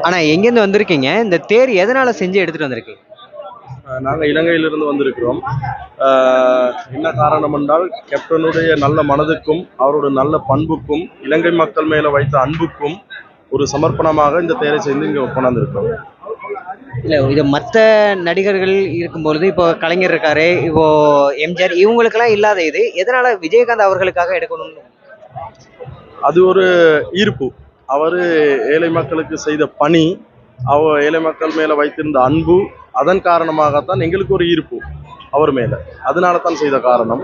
ஆனா எங்கேருந்து வந்திருக்கீங்க? இந்த தேர் எதனால செஞ்சு எடுத்துட்டு வந்திருக்கீங்க? நாங்கள் இலங்கையிலிருந்து வந்திருக்கிறோம். என்ன காரணம் என்றால் கேப்டனுடைய நல்ல மனதுக்கும் அவருடைய நல்ல பண்புக்கும் இலங்கை மக்கள் மேல வைத்த அன்புக்கும் ஒரு சமர்ப்பணமாக இந்த தேரை செய்து இங்கே கொண்டாந்துருக்கிறோம். இல்ல இது மத்த நடிகர்கள் இருக்கும்பொழுது இப்போ கலைஞர் இருக்காரு, இப்போ எம்ஜிஆர் இவங்களுக்கெல்லாம் இல்லாத இது எதனால விஜயகாந்த் அவர்களுக்காக எடுக்கணும்னு? அது ஒரு ஈர்ப்பு. அவரு ஏழை மக்களுக்கு செய்த பணி, ஏழை மக்கள் மேல வைத்திருந்த அன்பு, அதன் காரணமாகத்தான் எங்களுக்கு ஒரு ஈர்ப்பு அவர் மேல. அதனால தான் செய்த காரணம்.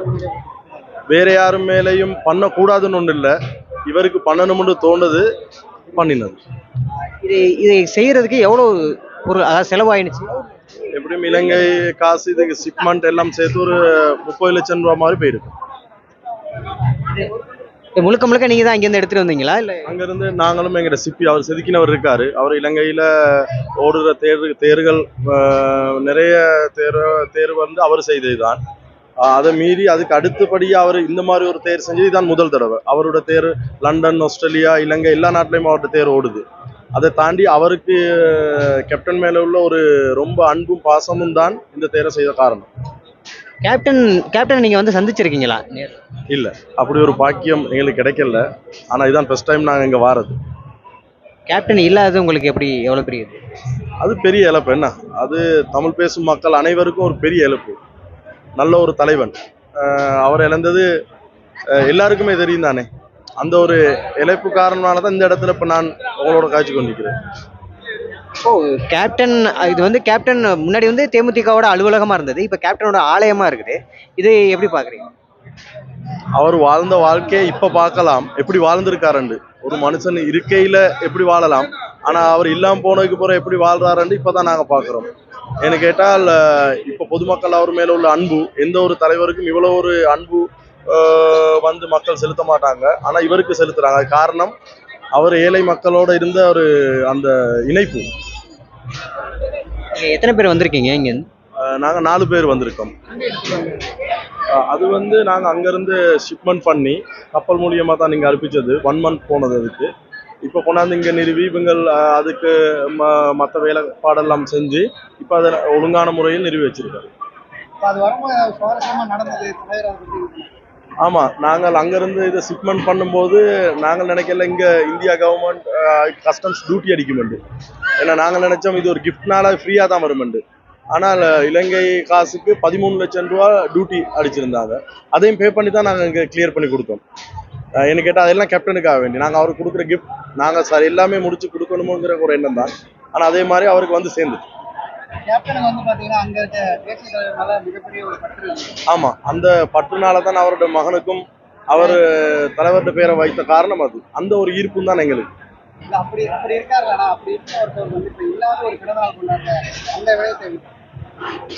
வேற யாரும் மேலேயும் பண்ணக்கூடாதுன்னு ஒன்று இல்லை, இவருக்கு பண்ணணும்னு தோணுது, பண்ணினது. இதை செய்யறதுக்கு எவ்வளவு ஒரு செலவாயிடுச்சு? எப்படியும் இலங்கை காசு இதுக்கு ஷிப்மெண்ட் எல்லாம் சேர்த்து ஒரு 30 லட்சம் ரூபா மாதிரி போயிருக்கு. முழுக்க முழுக்க நீங்க தான் அங்கிருந்து எடுத்துட்டு வந்தீங்களா? இல்ல அங்கிருந்து நாங்களும் எங்கிட்ட சிப்பி அவர் செதுக்கினவர் இருக்காரு. அவர் இலங்கையில ஓடுற தேர்கள் நிறைய தேர் வந்து அவர் செய்ததுதான். அதை மீறி அதுக்கு அடுத்தபடியா அவர் இந்த மாதிரி ஒரு தேர் செஞ்சது இதுதான் முதல் தடவை. அவரோட தேர் லண்டன், ஆஸ்திரேலியா, இலங்கை எல்லா நாட்டிலையும் அவரோட தேர் ஓடுது. அதை தாண்டி அவருக்கு கேப்டன் மேல உள்ள ஒரு ரொம்ப அன்பும் பாசமும் தான் இந்த தேரை செய்த காரணம். கேப்டன் நீங்க வந்து சந்திச்சிருக்கீங்களா? இல்ல, அப்படி ஒரு பாக்கியம் எங்களுக்கு கிடைக்கல. ஆனா இதுதான் ஃபர்ஸ்ட் டைம் நாங்க இங்க வாரது. கேப்டன் இல்லாதது உங்களுக்கு எப்படி, எவ்வளவு பெரிய இது? அது பெரிய இழப்பு. என்ன, அது தமிழ் பேசும் மக்கள் அனைவருக்கும் ஒரு பெரிய இழப்பு. நல்ல ஒரு தலைவன். அவர் இழந்தது எல்லாருக்குமே தெரியும் தானே. அந்த ஒரு இழப்பு காரணமால தான் இந்த இடத்துல இப்ப நான் உங்களோட காட்சி கொண்டிருக்கிறேன். ஓ, கேப்டன் இது வந்து கேப்டன் முன்னாடி வந்து தேமுதிகவோட அலுவலகமா இருந்தது, இப்ப கேப்டனோட ஆலயமா இருக்குது. இது எப்படி பாக்குறீங்க? அவர் வாழ்ந்த வாழ்க்கையை இப்ப பார்க்கலாம், எப்படி வாழ்ந்திருக்காருண்டு. ஒரு மனுஷன் இருக்கையில எப்படி வாழலாம், ஆனா அவர் இல்லாம போனதுக்கு பிறகு எப்படி வாழ்றாருன்னு இப்பதான் நாங்க பாக்குறோம். என்ன கேட்டால் இப்ப பொதுமக்கள் அவர் மேல உள்ள அன்பு, எந்த ஒரு தலைவருக்கும் இவ்வளவு ஒரு அன்பு வந்து மக்கள் செலுத்த மாட்டாங்க, ஆனா இவருக்கு செலுத்துறாங்க. காரணம் அவர் ஏழை மக்களோட இருந்த ஒரு அந்த இணைப்பு. எத்தனை பேர் வந்திருக்கீங்க இங்க? நாங்க 4 பேர் வந்திருக்கோம். அது வந்து நாங்க அங்கிருந்து ஷிப்மெண்ட் பண்ணி கப்பல் மூலியமா தான் நீங்க அனுப்பிச்சது. 1 மந்த் போனது அதுக்கு. இப்போ கொண்டாந்து இங்க நிறுவி இவங்க அதுக்கு மற்ற வேலைப்பாடெல்லாம் செஞ்சு இப்போ அதை ஒழுங்கான முறையில் நிறுவி வச்சிருக்காரு. ஆமா, நாங்கள் அங்கிருந்து இதை ஷிப்மெண்ட் பண்ணும்போது நாங்கள் நினைக்கல இங்க இந்தியா கவர்மெண்ட் கஸ்டம்ஸ் டியூட்டி அடிக்குமெண்டு. ஏன்னா நாங்கள் நினைச்சோம் இது ஒரு கிஃப்ட்னால ஃப்ரீயா தான் வருமெண்டு. ஆனால் இலங்கை காசுக்கு 13 லட்சம் ரூபா டியூட்டி அடிச்சிருந்தாங்க. அதையும் பே பண்ணி தான் நாங்கள் இங்கே கிளியர் பண்ணி கொடுத்தோம். என்ன கேட்டால் அதெல்லாம் கேப்டனுக்காக வேண்டி நாங்கள் அவருக்கு கொடுக்குற கிஃப்ட் நாங்கள் சார் எல்லாமே முடிச்சு கொடுக்கணுமோங்கிற ஒரு எண்ணம் தான். ஆனால் அதே மாதிரி அவருக்கு வந்து சேர்ந்து ஆமா, அந்த பற்றுனால தான் அவரோட மகனுக்கும் அவர் தலைவர்கிட்ட பேரை வைத்த காரணம் அது. அந்த ஒரு ஈர்ப்பும் தான் எங்களுக்கு.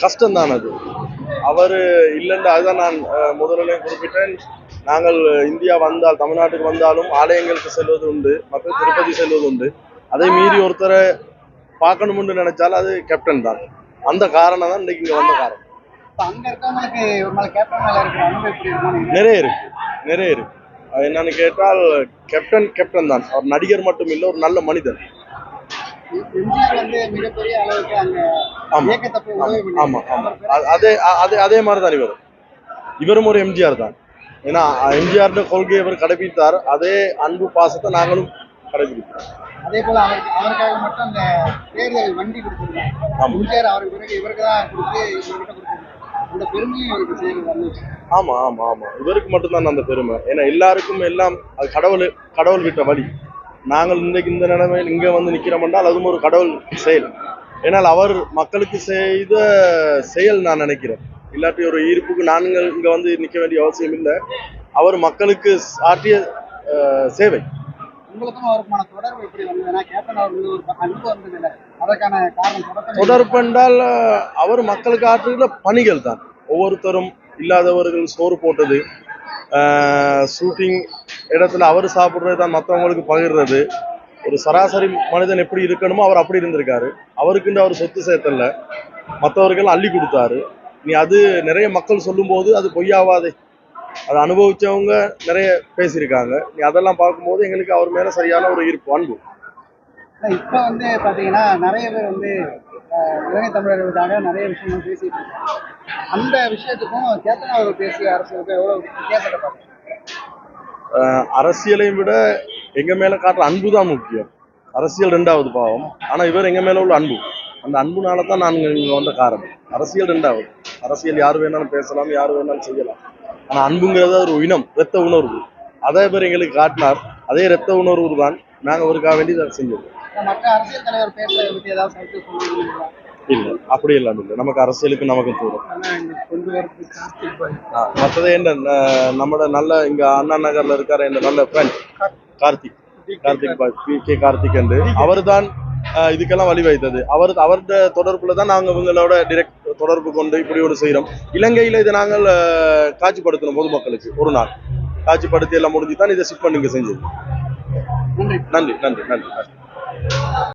கஷ்டம் தான் அது. அவர் இல்லைன்னு அதுதான் நான் முதலில் குறிப்பிட்டேன். நாங்கள் இந்தியா வந்தால், தமிழ்நாட்டுக்கு வந்தாலும் ஆலயங்களுக்கு செல்வது உண்டு, மற்ற திருப்பதி செல்வது உண்டு. அதை மீறி ஒருத்தரை பார்க்கணும்னு நினைச்சாலும் அது கேப்டன் தான். அந்த காரணம் தான் இன்னைக்கு இங்க வந்த காரணம். நிறைய இருக்கு. என்னன்னு கேட்டால் கேப்டன் தான். அவர் நடிகர் மட்டும் இல்லை, ஒரு நல்ல மனிதர். அதே மாதிரிதான் இவரும் ஒரு எம்ஜிஆர் தான். ஏன்னா எம்ஜிஆர் கொள்கையை இவர் கடைபிடித்தார். அதே அன்பு பாசத்தை நாங்களும் கடைபிடிக்கிறோம். அதே போல அவருக்காக மட்டும் அந்த தேர்தல் வண்டி கொடுத்திருக்காங்க. அவருக்கு பிறகு இவருக்கு தான் கொடுத்து இவர்கிட்ட கொடுத்திருக்காங்க. அந்த பெருமையும் இவருக்கு செய்யறது. ஆமா ஆமா ஆமா, இவருக்கு மட்டும்தான் அந்த பெருமை. ஏன்னா எல்லாருக்கும் எல்லாம் அது கடவுள் விட்ட வழி. நாங்கள் இன்றைக்கு இந்த நிலைமையில் இங்க வந்து நிக்கிறோம் என்றால் அதுவும் ஒரு கடவுள் செயல். ஏன்னால் அவர் மக்களுக்கு செய்த செயல் நான் நினைக்கிறேன். இல்லாட்டி ஒரு ஈர்ப்புக்கு நாங்கள் இங்க வந்து நிக்க வேண்டிய அவசியம் இல்லை. அவர் மக்களுக்கு ஆற்றிய சேவை. தொடர்பு என்றால் அவர் மக்களுக்கு ஆற்றுகிற பணிகள் தான். ஒவ்வொருத்தரும் இல்லாதவர்கள் சோறு போட்டது, ஷூட்டிங் இடத்துல அவர் சாப்பிட்றது தான் மற்றவங்களுக்கு பகிர்றது. ஒரு சராசரி மனிதன் எப்படி இருக்கணுமோ அவர் அப்படி இருந்திருக்காரு. அவருக்குன்னு அவர் சொத்து சேர்த்தல, மற்றவர்கள் அள்ளி கொடுத்தாரு. நீ அது நிறைய மக்கள் சொல்லும் போது அது பொய்யாவாதே. அதை அனுபவிச்சவங்க நிறைய பேசியிருக்காங்க. நீ அதெல்லாம் பார்க்கும்போது எங்களுக்கு அவர் மேல சரியான ஒரு ஈர்ப்பு, அன்பு. இப்போ வந்து பாத்தீங்கன்னா நிறைய பேர் வந்து இலங்கை தமிழர்களுக்காக நிறைய விஷயங்கள் பேசிட்டு இருக்காங்க. அந்த விஷயத்துக்கும் கேப்டன் அவர்கள் பேசிய அரசுக்கும் எவ்வளவு வித்தியாசத்தை பார்க்கணும்? அரசியலையும் விட எங்க மேல காட்டுற அன்பு தான் முக்கியம். அரசியல் ரெண்டாவது பாவம், ஆனா இவர் எங்க மேல உள்ள அன்பு, அந்த அன்புனால தான் நான் இங்க வந்த காரணம். அரசியல் ரெண்டாவது. அரசியல் யார் வேணாலும் பேசலாம், யார் வேணாலும் செய்யலாம். ஆனா அன்புங்கிறது ஒரு இனம், இரத்த உணர்வு. அதே பேர் எங்களுக்கு காட்டினார். அதே இரத்த உணர்வு தான் நாங்க அவருக்காக வேண்டி இதை செஞ்சோம். மற்ற அரசியல் தலைவர் பேசுறதை பத்தி ஏதாவது கருத்து சொல்லுவீங்களா? இல்ல, அப்படி எல்லாம் இல்லை. நமக்கு அரசியலுக்கு நமக்கு தூரம். ஆனா இங்க கொண்டு வரது கார்த்திக் பாய். மற்றது என்ன, நம்மட நல்ல இங்க அண்ணா நகர்ல இருக்காரு இந்த நல்ல ஃப்ரெண்ட் கார்த்திக் கார்த்திக் என்று அவர் தான் இதுக்கெல்லாம் வழிவகுத்தது. அவருடைய தொடர்புல தான் நாங்க இவங்களோட டிரெக்ட் தொடர்பு கொண்டு இப்படி ஒரு செய்யறோம். இலங்கையில இதை நாங்கள் காட்சிப்படுத்தணும் பொதுமக்களுக்கு. ஒரு நாள் காட்சிப்படுத்தி எல்லாம் முடிஞ்சு தான் இதை ஷிப் பண்ணுங்க செஞ்சது. நன்றி. நன்றி நன்றி நன்றி நன்றி.